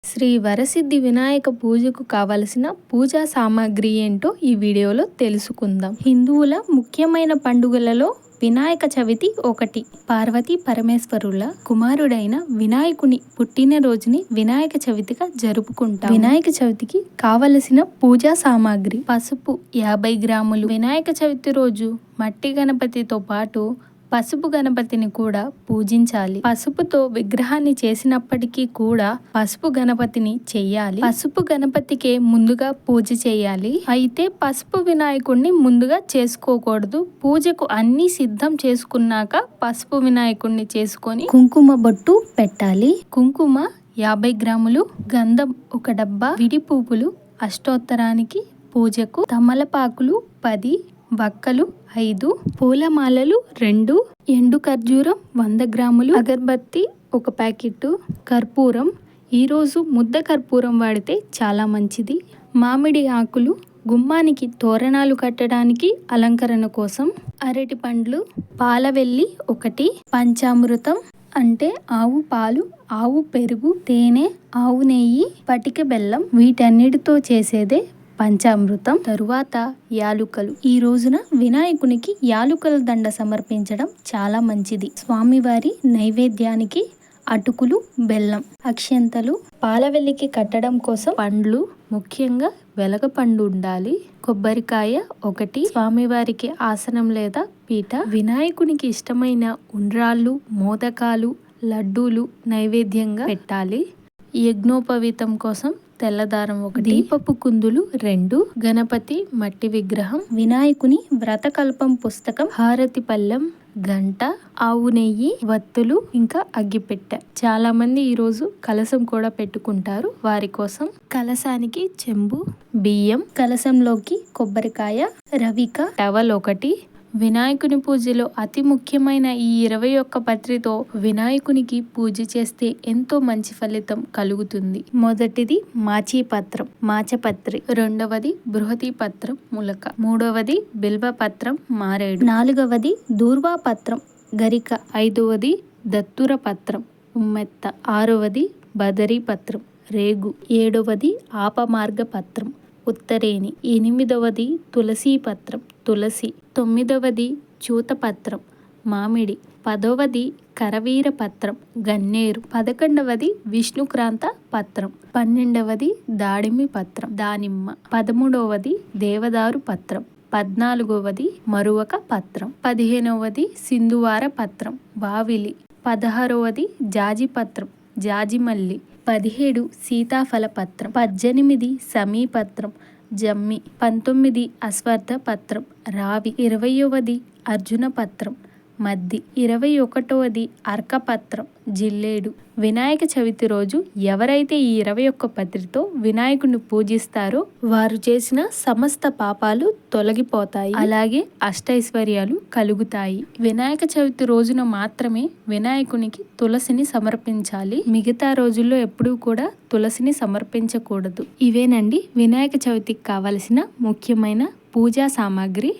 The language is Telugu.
శ్రీ వరసిద్ధి వినాయక పూజకు కావలసిన పూజా సామాగ్రి ఏంటో ఈ వీడియోలో తెలుసుకుందాం. హిందువుల ముఖ్యమైన పండుగలలో వినాయక చవితి ఒకటి. పార్వతీ పరమేశ్వరుల కుమారుడైన వినాయకుని పుట్టినరోజుని వినాయక చవితిగా జరుపుకుంటాం. వినాయక చవితికి కావలసిన పూజా సామాగ్రి: పసుపు 50 గ్రాములు. వినాయక చవితి రోజు మట్టి గణపతితో పాటు పసుపు గణపతిని కూడా పూజించాలి. పసుపుతో విగ్రహాన్ని చేసినప్పటికీ కూడా పసుపు గణపతిని చెయ్యాలి. పసుపు గణపతికే ముందుగా పూజ చేయాలి. అయితే పసుపు వినాయకుడిని ముందుగా చేసుకోకూడదు. పూజకు అన్ని సిద్ధం చేసుకున్నాక పసుపు వినాయకుడిని చేసుకొని కుంకుమ బొట్టు పెట్టాలి. కుంకుమ 50 గ్రాములు, గంధం 1 డబ్బా, విడి పువ్వులు అష్టోత్తరానికి, పూజకు తమలపాకులు 10, వక్కలు 5, పూలమాలలు 2, ఎండు ఖర్జూరం 100 గ్రాములు, అగర్బత్తి 1 ప్యాకెట్టు, కర్పూరం. ఈరోజు ముద్ద కర్పూరం వాడితే చాలా మంచిది. మామిడి ఆకులు గుమ్మానికి తోరణాలు కట్టడానికి అలంకరణ కోసం, అరటి పండ్లు, పాలవెల్లి 1, పంచామృతం అంటే ఆవు పాలు, ఆవు పెరుగు, తేనె, ఆవు నెయ్యి, పటిక బెల్లం, వీటన్నిటితో చేసేదే పంచామృతం. తరువాత యాలుకలు. ఈ రోజున వినాయకునికి యాలుకల దండ సమర్పించడం చాలా మంచిది. స్వామివారి నైవేద్యానికి అటుకులు, బెల్లం, అక్షంతలు, పాలవెల్లికి కట్టడం కోసం పండ్లు, ముఖ్యంగా వెలగపండు ఉండాలి. కొబ్బరికాయ 1, స్వామివారికి ఆసనం లేదా పీట, వినాయకునికి ఇష్టమైన ఉండ్రాళ్ళు, మోదకాలు, లడ్డూలు నైవేద్యంగా పెట్టాలి. యజ్ఞోపవీతం కోసం తెల్లదారం 1, దీపపు కుందులు 2, గణపతి మట్టి విగ్రహం, వినాయకుని వ్రతకల్పం పుస్తకం, హారతి పళ్ళెం, గంట, ఆవు నెయ్యి, వత్తులు, ఇంకా అగ్గిపెట్టె. చాలా మంది ఈరోజు కలశం కూడా పెట్టుకుంటారు. వారి కోసం కలశానికి చెంబు, బియ్యం, కలశంలోకి కొబ్బరికాయ, రవిక, టవల్ 1. వినాయకుని పూజలో అతి ముఖ్యమైన ఈ 21 పత్రితో వినాయకునికి పూజ చేస్తే ఎంతో మంచి ఫలితం కలుగుతుంది. మొదటిది మాచీపత్రం, మాచపత్రి. రెండవది బృహతి పత్రం, ములక. మూడవది బిల్వపత్రం, మారేడు. నాలుగవది దూర్వాపత్రం, గరిక. 5వది దత్తుర పత్రం, ఉమ్మెత్త. 6వది బదరీ పత్రం, రేగు. 7వది ఆపమార్గ పత్రం, ఉత్తరేణి. 8వది తులసీ పత్రం, తులసి. 9వది చూతపత్రం, మామిడి. 10వది కరవీర పత్రం, గన్నేరు. 11వది విష్ణుక్రాంత పత్రం. 12వది దాడిమి పత్రం, దానిమ్మ. 13వది దేవదారు పత్రం. 14వది మరువక పత్రం. 15వది సింధువార పత్రం, వావిలి. 16వది జాజి పత్రం, జాజిమల్లి. 17 సీతాఫల పత్రం. 18 సమీపత్రం, జమ్మి. 19 అశ్వత్థ పత్రం, రావి. 20వది అర్జున పత్రం, మద్ది. 21వది అర్కపత్రం, జిల్లేడు. వినాయక చవితి రోజు ఎవరైతే ఈ 21 పత్రితో వినాయకుడిని పూజిస్తారో వారు చేసిన సమస్త పాపాలు తొలగిపోతాయి. అలాగే అష్టైశ్వర్యాలు కలుగుతాయి. వినాయక చవితి రోజున మాత్రమే వినాయకునికి తులసిని సమర్పించాలి. మిగతా రోజుల్లో ఎప్పుడూ కూడా తులసిని సమర్పించకూడదు. ఇవేనండి వినాయక చవితికి కావలసిన ముఖ్యమైన పూజా సామాగ్రి.